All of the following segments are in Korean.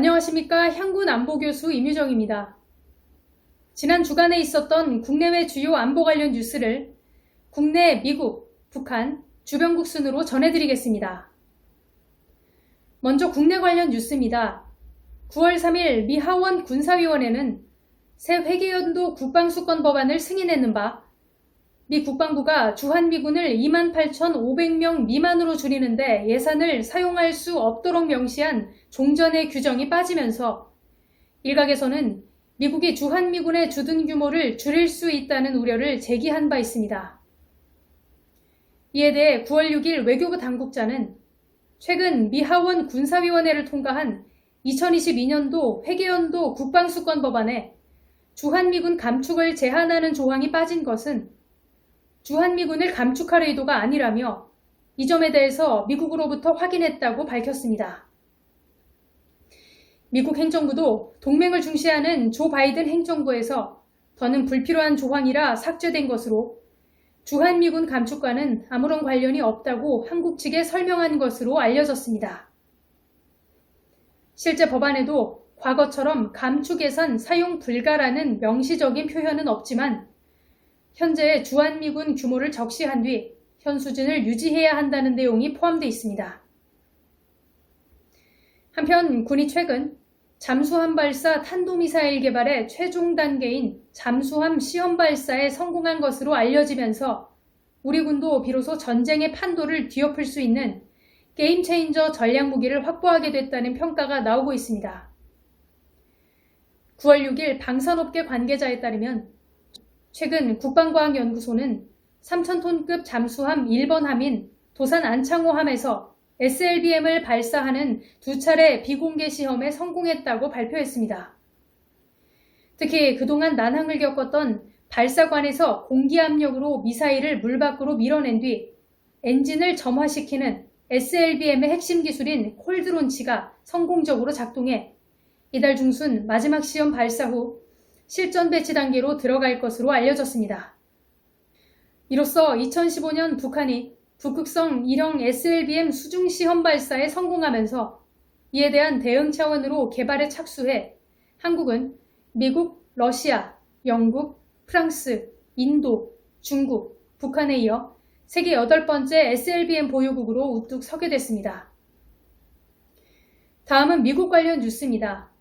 안녕하십니까. 향군 안보교수 임유정입니다. 지난 주간에 있었던 국내외 주요 안보 관련 뉴스를 국내, 미국, 북한, 주변국 순으로 전해드리겠습니다. 먼저 국내 관련 뉴스입니다. 9월 3일 미 하원 군사위원회는 새 회계연도 국방수권 법안을 승인했는 바 미 국방부가 주한미군을 28,500명 미만으로 줄이는데 예산을 사용할 수 없도록 명시한 종전의 규정이 빠지면서 일각에서는 미국이 주한미군의 주둔 규모를 줄일 수 있다는 우려를 제기한 바 있습니다. 이에 대해 9월 6일 외교부 당국자는 최근 미 하원 군사위원회를 통과한 2022년도 회계연도 국방수권 법안에 주한미군 감축을 제한하는 조항이 빠진 것은 주한미군을 감축할 의도가 아니라며 이 점에 대해서 미국으로부터 확인했다고 밝혔습니다. 미국 행정부도 동맹을 중시하는 조 바이든 행정부에서 더는 불필요한 조항이라 삭제된 것으로 주한미군 감축과는 아무런 관련이 없다고 한국 측에 설명한 것으로 알려졌습니다. 실제 법안에도 과거처럼 감축 예산 사용 불가라는 명시적인 표현은 없지만 현재의 주한미군 규모를 적시한 뒤 현 수준을 유지해야 한다는 내용이 포함되어 있습니다. 한편 군이 최근 잠수함 발사 탄도미사일 개발의 최종 단계인 잠수함 시험 발사에 성공한 것으로 알려지면서 우리 군도 비로소 전쟁의 판도를 뒤엎을 수 있는 게임 체인저 전략 무기를 확보하게 됐다는 평가가 나오고 있습니다. 9월 6일 방산업계 관계자에 따르면 최근 국방과학연구소는 3,000톤급 잠수함 1번 함인 도산 안창호함에서 SLBM을 발사하는 두 차례 비공개 시험에 성공했다고 발표했습니다. 특히 그동안 난항을 겪었던 발사관에서 공기압력으로 미사일을 물 밖으로 밀어낸 뒤 엔진을 점화시키는 SLBM의 핵심 기술인 콜드론치가 성공적으로 작동해 이달 중순 마지막 시험 발사 후 실전 배치 단계로 들어갈 것으로 알려졌습니다. 이로써 2015년 북한이 북극성 1형 SLBM 수중 시험 발사에 성공하면서 이에 대한 대응 차원으로 개발에 착수해 한국은 미국, 러시아, 영국, 프랑스, 인도, 중국, 북한에 이어 세계 8번째 SLBM 보유국으로 우뚝 서게 됐습니다. 다음은 미국 관련 뉴스입니다.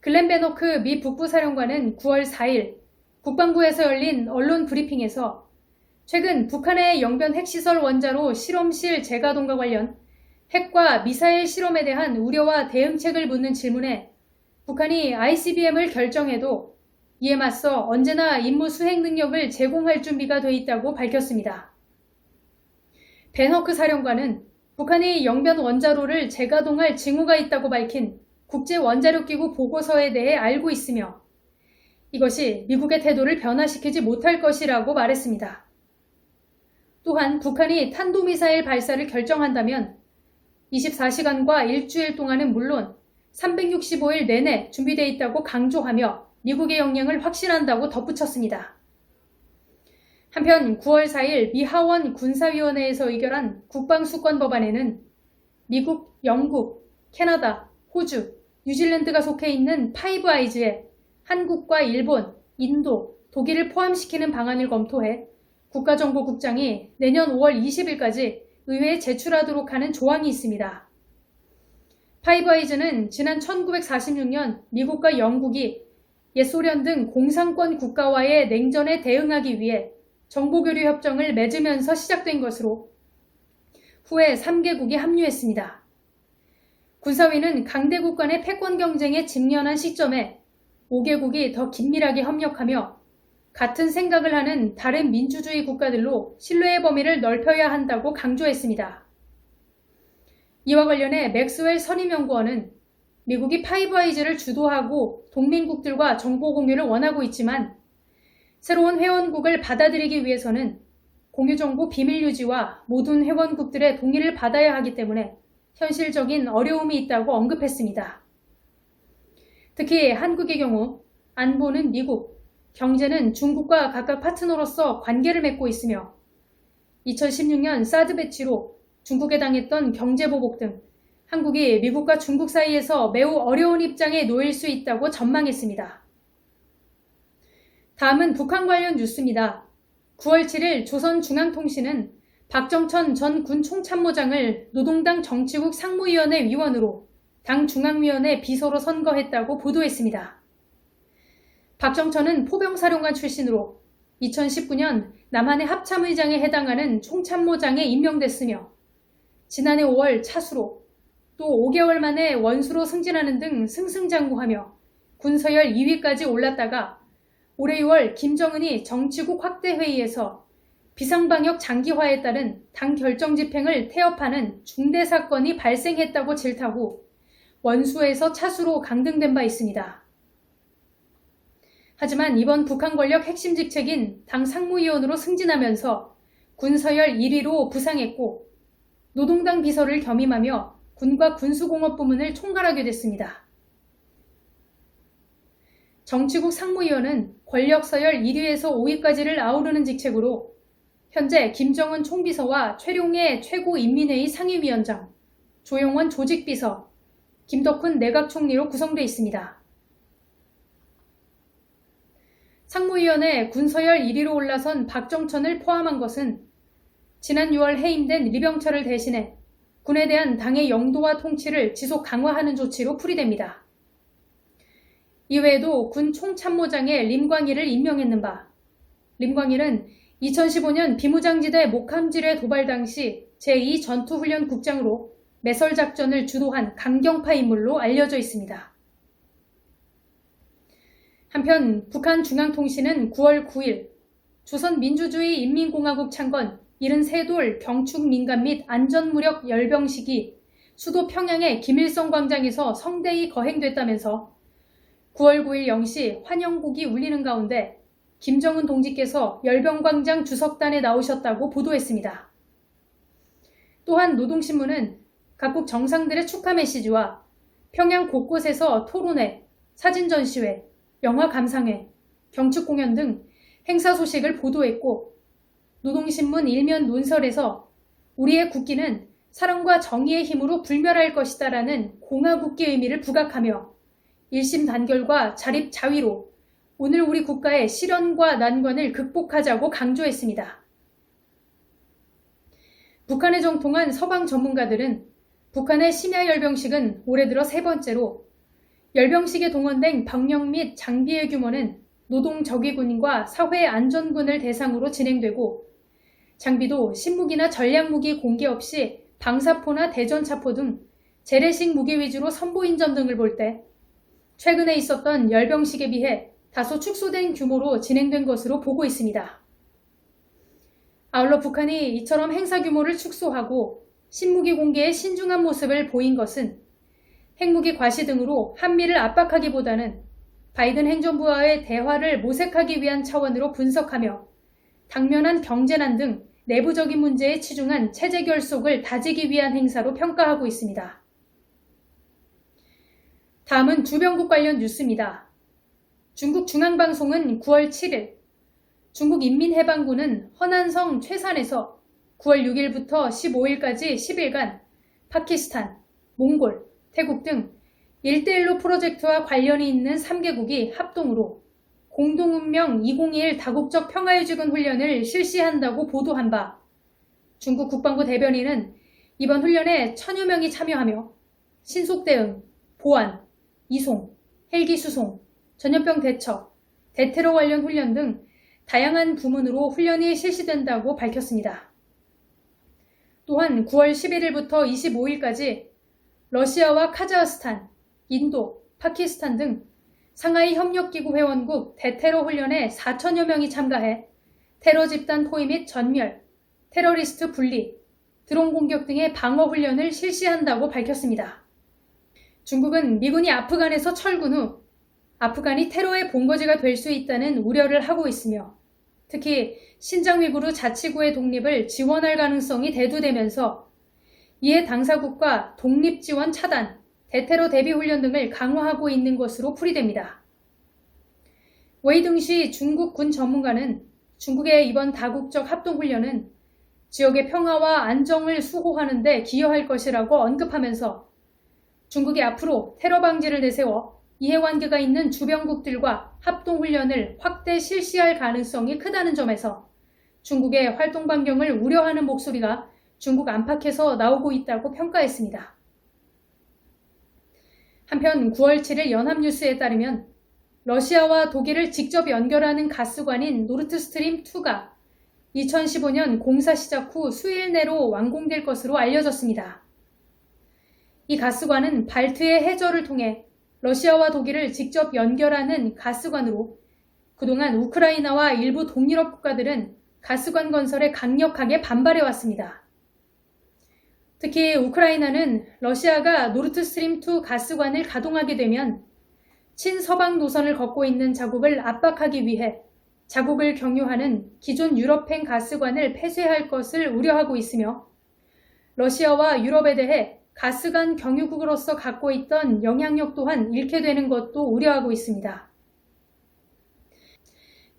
글렌 베노크 미 북부사령관은 9월 4일 국방부에서 열린 언론 브리핑에서 최근 북한의 영변 핵시설 원자로 실험실 재가동과 관련 핵과 미사일 실험에 대한 우려와 대응책을 묻는 질문에 북한이 ICBM을 결정해도 이에 맞서 언제나 임무 수행 능력을 제공할 준비가 돼 있다고 밝혔습니다. 베너크 사령관은 북한이 영변 원자로를 재가동할 징후가 있다고 밝힌 국제원자력기구 보고서에 대해 알고 있으며 이것이 미국의 태도를 변화시키지 못할 것이라고 말했습니다. 또한 북한이 탄도미사일 발사를 결정한다면 24시간과 일주일 동안은 물론 365일 내내 준비되어 있다고 강조하며 미국의 역량을 확신한다고 덧붙였습니다. 한편 9월 4일 미 하원 군사위원회에서 의결한 국방수권 법안에는 미국, 영국, 캐나다, 호주, 뉴질랜드가 속해 있는 파이브 아이즈에 한국과 일본, 인도, 독일을 포함시키는 방안을 검토해 국가정보국장이 내년 5월 20일까지 의회에 제출하도록 하는 조항이 있습니다. 파이브 아이즈는 지난 1946년 미국과 영국이 옛소련 등 공산권 국가와의 냉전에 대응하기 위해 정보교류 협정을 맺으면서 시작된 것으로 후에 3개국이 합류했습니다. 군사위는 강대국 간의 패권 경쟁에 직면한 시점에 5개국이 더 긴밀하게 협력하며 같은 생각을 하는 다른 민주주의 국가들로 신뢰의 범위를 넓혀야 한다고 강조했습니다. 이와 관련해 맥스웰 선임연구원은 미국이 파이브 아이즈를 주도하고 동맹국들과 정보 공유를 원하고 있지만 새로운 회원국을 받아들이기 위해서는 공유정보 비밀 유지와 모든 회원국들의 동의를 받아야 하기 때문에 현실적인 어려움이 있다고 언급했습니다. 특히 한국의 경우 안보는 미국, 경제는 중국과 각각 파트너로서 관계를 맺고 있으며 2016년 사드 배치로 중국에 당했던 경제보복 등 한국이 미국과 중국 사이에서 매우 어려운 입장에 놓일 수 있다고 전망했습니다. 다음은 북한 관련 뉴스입니다. 9월 7일 조선중앙통신은 박정천 전 군 총참모장을 노동당 정치국 상무위원회 위원으로 당 중앙위원회 비서로 선거했다고 보도했습니다. 박정천은 포병사령관 출신으로 2019년 남한의 합참의장에 해당하는 총참모장에 임명됐으며 지난해 5월 차수로 또 5개월 만에 원수로 승진하는 등 승승장구하며 군서열 2위까지 올랐다가 올해 6월 김정은이 정치국 확대회의에서 비상방역 장기화에 따른 당 결정 집행을 태업하는 중대 사건이 발생했다고 질타 후 원수에서 차수로 강등된 바 있습니다. 하지만 이번 북한 권력 핵심 직책인 당 상무위원으로 승진하면서 군서열 1위로 부상했고 노동당 비서를 겸임하며 군과 군수공업 부문을 총괄하게 됐습니다. 정치국 상무위원은 권력서열 1위에서 5위까지를 아우르는 직책으로 현재 김정은 총비서와 최룡해 최고인민회의 상임위원장, 조영원 조직비서, 김덕훈 내각총리로 구성되어 있습니다. 상무위원회 군서열 1위로 올라선 박정천을 포함한 것은 지난 6월 해임된 리병철을 대신해 군에 대한 당의 영도와 통치를 지속 강화하는 조치로 풀이됩니다. 이외에도 군 총참모장에 림광일을 임명했는 바, 림광일은 2015년 비무장지대 목함지뢰 도발 당시 제2전투훈련국장으로 매설작전을 주도한 강경파 인물로 알려져 있습니다. 한편 북한 중앙통신은 9월 9일 조선민주주의인민공화국 창건 73돌 경축 민간 및 안전무력 열병식이 수도 평양의 김일성 광장에서 성대히 거행됐다면서 9월 9일 0시 환영곡이 울리는 가운데 김정은 동지께서 열병광장 주석단에 나오셨다고 보도했습니다. 또한 노동신문은 각국 정상들의 축하 메시지와 평양 곳곳에서 토론회, 사진 전시회, 영화 감상회, 경축 공연 등 행사 소식을 보도했고 노동신문 일면 논설에서 우리의 국기는 사랑과 정의의 힘으로 불멸할 것이다라는 공화국기 의미를 부각하며 일심 단결과 자립 자위로 오늘 우리 국가의 시련과 난관을 극복하자고 강조했습니다. 북한에 정통한 서방 전문가들은 북한의 심야 열병식은 올해 들어 세 번째로 열병식에 동원된 병력 및 장비의 규모는 노동저기군과 사회안전군을 대상으로 진행되고 장비도 신무기나 전략무기 공개 없이 방사포나 대전차포 등 재래식 무기 위주로 선보인전 등을 볼 때 최근에 있었던 열병식에 비해 다소 축소된 규모로 진행된 것으로 보고 있습니다. 아울러 북한이 이처럼 행사 규모를 축소하고 신무기 공개에 신중한 모습을 보인 것은 핵무기 과시 등으로 한미를 압박하기보다는 바이든 행정부와의 대화를 모색하기 위한 차원으로 분석하며 당면한 경제난 등 내부적인 문제에 치중한 체제 결속을 다지기 위한 행사로 평가하고 있습니다. 다음은 주변국 관련 뉴스입니다. 중국 중앙방송은 9월 7일 중국 인민해방군은 허난성 최산에서 9월 6일부터 15일까지 10일간 파키스탄, 몽골, 태국 등 1대1로 프로젝트와 관련이 있는 3개국이 합동으로 공동운명 2021 다국적 평화유지군 훈련을 실시한다고 보도한 바 중국 국방부 대변인은 이번 훈련에 1000여 명이 참여하며 신속대응, 보안, 이송, 헬기 수송, 전염병 대처, 대테러 관련 훈련 등 다양한 부문으로 훈련이 실시된다고 밝혔습니다. 또한 9월 11일부터 25일까지 러시아와 카자흐스탄, 인도, 파키스탄 등 상하이 협력기구 회원국 대테러 훈련에 4천여 명이 참가해 테러 집단 포위 및 전멸, 테러리스트 분리, 드론 공격 등의 방어 훈련을 실시한다고 밝혔습니다. 중국은 미군이 아프간에서 철군 후 아프간이 테러의 본거지가 될 수 있다는 우려를 하고 있으며 특히 신장 위구르 자치구의 독립을 지원할 가능성이 대두되면서 이에 당사국과 독립지원 차단, 대테러 대비 훈련 등을 강화하고 있는 것으로 풀이됩니다. 웨이등시 중국 군 전문가는 중국의 이번 다국적 합동훈련은 지역의 평화와 안정을 수호하는 데 기여할 것이라고 언급하면서 중국이 앞으로 테러 방지를 내세워 이해관계가 있는 주변국들과 합동훈련을 확대 실시할 가능성이 크다는 점에서 중국의 활동 반경을 우려하는 목소리가 중국 안팎에서 나오고 있다고 평가했습니다. 한편 9월 7일 연합뉴스에 따르면 러시아와 독일을 직접 연결하는 가스관인 노르트스트림2가 2015년 공사 시작 후 수일 내로 완공될 것으로 알려졌습니다. 이 가스관은 발트해 해저를 통해 러시아와 독일을 직접 연결하는 가스관으로 그동안 우크라이나와 일부 동유럽 국가들은 가스관 건설에 강력하게 반발해왔습니다. 특히 우크라이나는 러시아가 노르트스트림2 가스관을 가동하게 되면 친서방 노선을 걷고 있는 자국을 압박하기 위해 자국을 경유하는 기존 유럽행 가스관을 폐쇄할 것을 우려하고 있으며 러시아와 유럽에 대해 가스관 경유국으로서 갖고 있던 영향력 또한 잃게 되는 것도 우려하고 있습니다.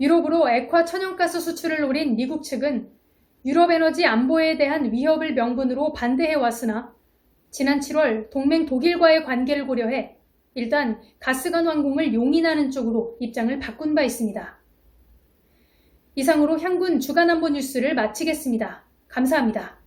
유럽으로 액화 천연가스 수출을 노린 미국 측은 유럽 에너지 안보에 대한 위협을 명분으로 반대해왔으나 지난 7월 동맹 독일과의 관계를 고려해 일단 가스관 완공을 용인하는 쪽으로 입장을 바꾼 바 있습니다. 이상으로 향군 주간안보 뉴스를 마치겠습니다. 감사합니다.